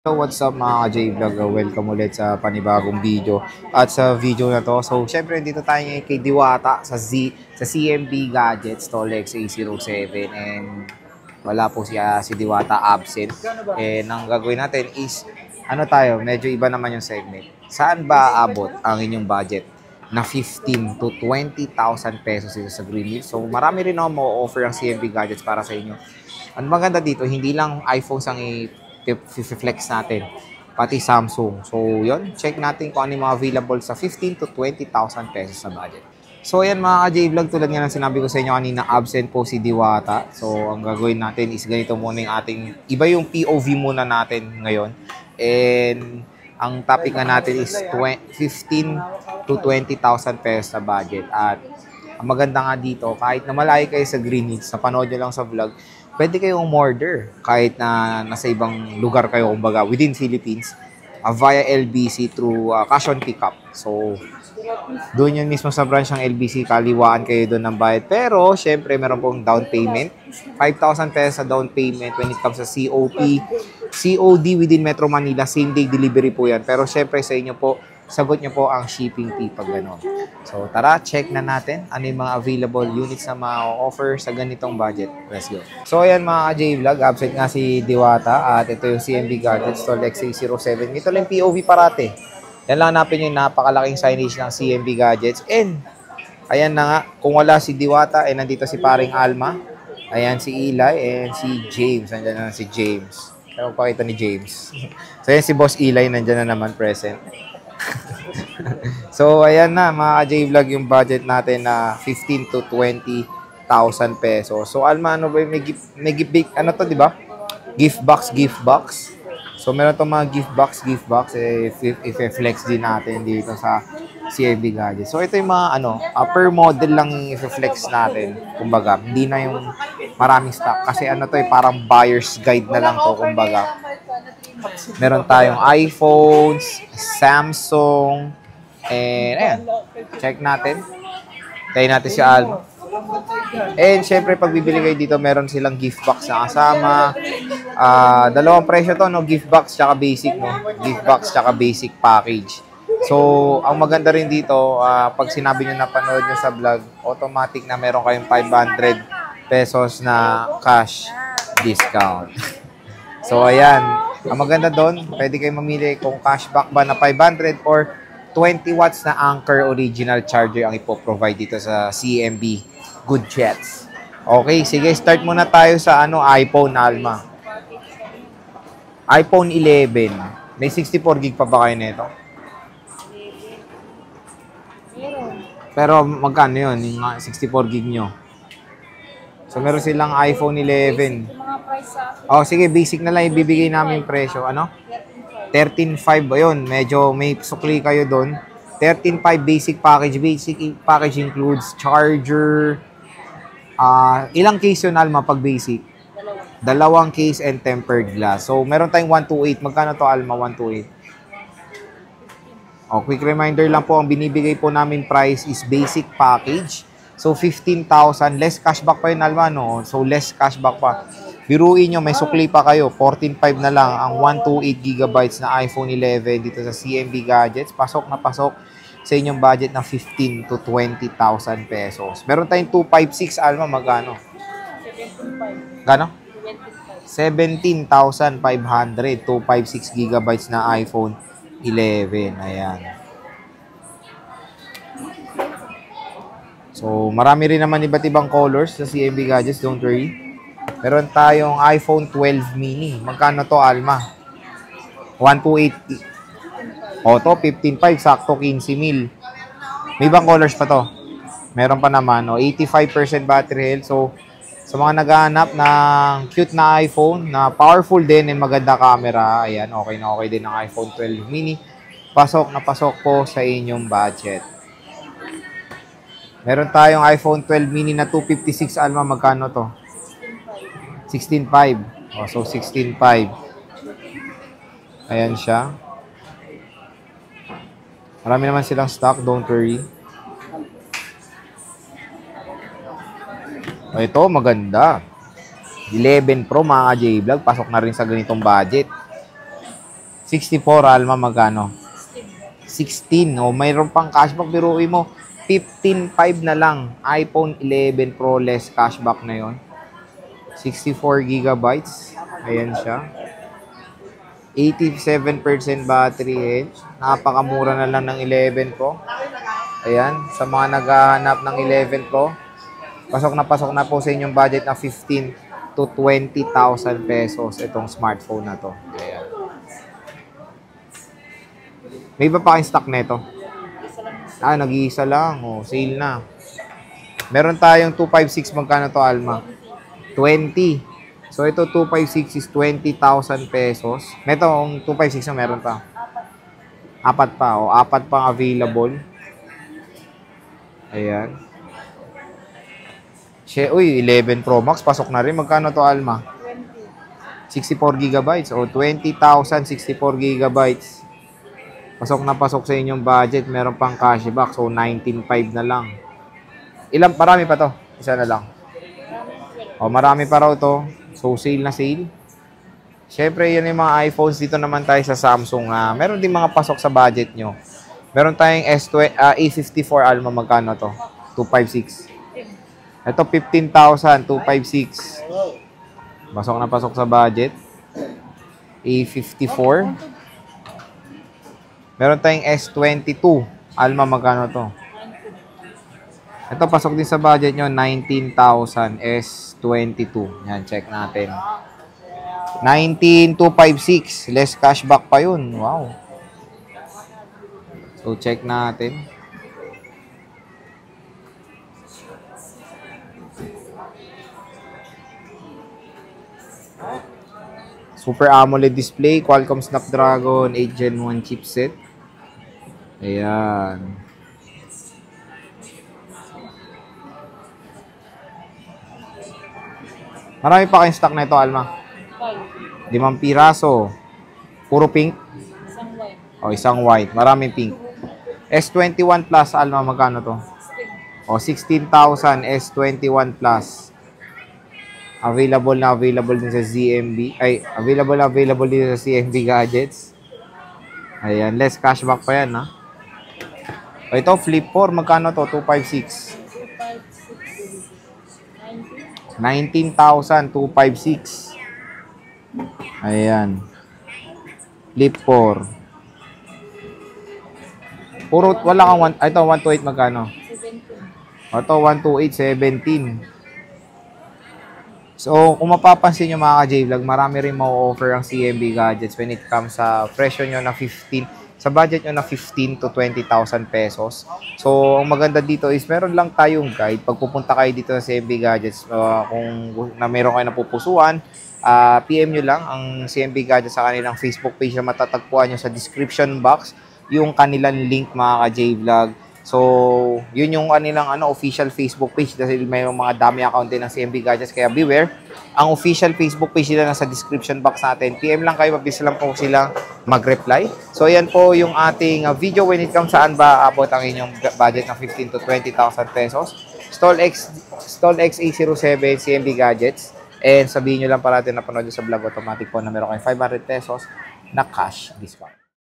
Hello, what's up mga ka-J-Vlog? Welcome ulit sa panibagong video. At sa video na to, so syempre dito tayo ngayon kay Diwata sa CMB Gadgets, Tolex A07. And wala po si Diwata absent. And ang gagawin natin is, medyo iba naman yung segment. Saan ba abot ang inyong budget na 15 to 20,000 pesos dito sa Greenleaf? So marami rin ako mo-offer ang CMB Gadgets para sa inyo. Ang maganda dito, hindi lang iPhones ang i-flex natin, pati Samsung. So, yun, check natin kung ano yung mga available sa 15 to 20,000 pesos na budget. So, ayan mga ka-J-Vlog, tulad nga ng sinabi ko sa inyo kanina, absent po si Diwata. So, ang gagawin natin is ganito muna yung iba yung POV muna natin ngayon. And, ang topic nga natin is 15 to 20,000 pesos na budget. At, ang maganda nga dito, kahit na malayo kayo sa Greenwich, sa panood nyo lang sa vlog, pwede kayong umorder kahit na nasa ibang lugar kayo, kumbaga, within Philippines, via LBC through cash on pickup. So, doon yun mismo sa branch ng LBC, kaliwaan kayo doon ng bayad. Pero, syempre, meron pong down payment. 5,000 pesos sa down payment when it comes sa COP. COD within Metro Manila, same day delivery po yan. Pero, syempre, sa inyo po, sagot nyo po ang shipping fee pag gano'n. So, tara, check na natin ano yung mga available units na ma-offer sa ganitong budget. Let's go. So, ayan mga ka-J-Vlog, absent nga si Diwata at ito yung CMB Gadgets, Tolex A07. Ito lang POV parate. Yan lang hanapin yung napakalaking signage ng CMB Gadgets. And, ayan na nga, kung wala si Diwata, nandito si paring Alma. Ayan si Eli and si James. Nandiyan na si James. Kaya pakita ni James. So, ayan si Boss Eli, nandiyan na naman present. So, ayan na mga ka-J-Vlog yung budget natin na 15 to 20,000 pesos. So, Alma, ano ba yung may gift, ano to, di ba? Gift box. So, meron itong mga gift box, if-flex din natin dito sa CMB Gadgets. So, ito yung mga, per model lang i-flex natin. Kumbaga, hindi na yung maraming stock. Kasi parang buyer's guide na lang to, kumbaga. Meron tayong iPhones, Samsung, and ayan, check natin. Tayo natin si Alma. And syempre, pag bibili kayo dito, meron silang gift box na kasama. Dalawang presyo to, no? Gift box tsaka basic, no? Gift box tsaka basic package. So, ang maganda rin dito, pag sinabi nyo na panood nyo sa vlog, automatic na meron kayong 500 pesos na cash discount. So, ayan. Ang maganda doon, pwede kayong mamili kung cashback ba na 500 or 20 watts na Anker original charger ang ipo-provide dito sa CMB Gadgets. Okay, sige, start muna tayo sa iPhone, Alma. iPhone 11. May 64 gig pa ba kayo nito? Pero magkano yun, yung 64 gig nyo? So, meron silang iPhone 11. Oh, sige, basic na lang ibibigay namin presyo. 13.5 ayun. Medyo may sukli kayo doon. 13.5 basic package. Basic package includes charger. Ilang case yun, Alma, pag basic? Dalawang case and tempered glass. So, meron tayong 128. Magkano to, Alma, 128? Oh, quick reminder lang po, ang binibigay po namin price is basic package. So, 15,000. Less cashback pa yun, Alma, no? So, less cashback pa. Biruin nyo, may sukli pa kayo. 14.5 na lang ang 128GB na iPhone 11 dito sa CMB Gadgets. Pasok na pasok sa inyong budget na 15 to 20,000 pesos. Meron tayong 256, Alma, magkano? 17.5. Gano? 17,500. 256GB na iPhone 11. Ayan. So, marami rin naman iba't ibang colors sa CMB Gadgets, don't worry. Meron tayong iPhone 12 mini. Magkano to, Alma? 128. O, to, 15.5. Sakto, 15,000. May ibang colors pa to. Meron pa naman, 85% battery health. So, sa mga naghahanap ng cute na iPhone, na powerful din and maganda camera, ayan, okay na okay din ang iPhone 12 mini. Pasok na pasok po sa inyong budget. Meron tayong iPhone 12 mini na 256, Alma, magkano to? 16.5. Oh, so 16.5. Ayan siya. Marami naman silang stock, don't worry. O, ito, maganda. 11 Pro, mga J-Vlog. Pasok na rin sa ganitong budget. 64, Alma, magkano? 16. O, mayroon pang cashback. Biruin mo, 15.5 na lang. iPhone 11 Pro less cashback na yon. 64 gigabytes. Ayan siya. 87% battery health. Napakamura na lang ng 11 Pro. Ayan. Sa mga naghahanap ng 11 Pro, pasok na po sa inyong budget na 15 to 20,000 pesos itong smartphone na to. Ayan. May iba pa kayong stock nito? Nag-iisa lang. Oh, sale na. Meron tayong 256. Magkano to, Alma? 20. So, ito 256 is 20,000 pesos. Ito, ang 256 na meron pa. Apat pa. O, apat pang available. Ayan. Uy, 11 Pro Max. Pasok na rin. Magkano to, Alma? 64 gigabytes. O, 20,000, 64 gigabytes. Pasok na pasok sa inyong budget. Meron pang cashback. So, 19.5 na lang. Marami pa to. Isa na lang. O, marami pa raw to. So, sale na sale. Siyempre, yan yung mga iPhones. Dito naman tayo sa Samsung. Meron din mga pasok sa budget nyo. Meron tayong A54 Alma. Magkano to? 256. Ito, 15,000. 256. Pasok na pasok sa budget. A54. Meron tayong S22. Alma, magkano to? Ito, pasok din sa budget nyo. 19,000. S22. Yan, check natin. 19,256. Less cashback pa yun. Wow. So, check natin. Super AMOLED display. Qualcomm Snapdragon 8 Gen 1 chipset. Ayan. Marami pa kayong stock na ito, Alma. 5 piraso. Puro pink? Isang white. O, isang white. Maraming pink. S21 Plus, Alma, magkano to? O, 16,000 S21 Plus. Available din sa ZMB. Ay, available din sa CMB Gadgets. Ayan, less cashback pa yan, ha? O, ito, Flip 4, magkano to? 256. 19,256. Ayan. Flip 4. Puro, wala kang, ito, 128 magkano? 17. Ito, 128, 17. So, kung mapapansin nyo mga ka-J-Vlog, marami rin ma-offer ang CMB Gadgets when it comes sa presyo nyo na 15, sa budget nyo na 15 to 20,000 pesos. So, ang maganda dito is meron lang tayong guide. Pag pupunta kayo dito sa CMB Gadgets, kung meron kayo napupusuan, PM nyo lang ang CMB Gadgets sa kanilang Facebook page na matatagpuan nyo sa description box, yung kanilang link mga ka-J-Vlog. So, yun yung kanilang official Facebook page dahil may mga dami account din ng CMB Gadgets. Kaya beware, ang official Facebook page nila nasa description box natin. PM lang kayo, mabilis lang po silang mag-reply. So, yan po yung ating video when it comes saan ba abot ang inyong budget ng 15 to 20,000 pesos. StallX A07 CMB Gadgets. And sabihin nyo lang parati na panood sa vlog automatic po na meron kayong 500 pesos na cash discount.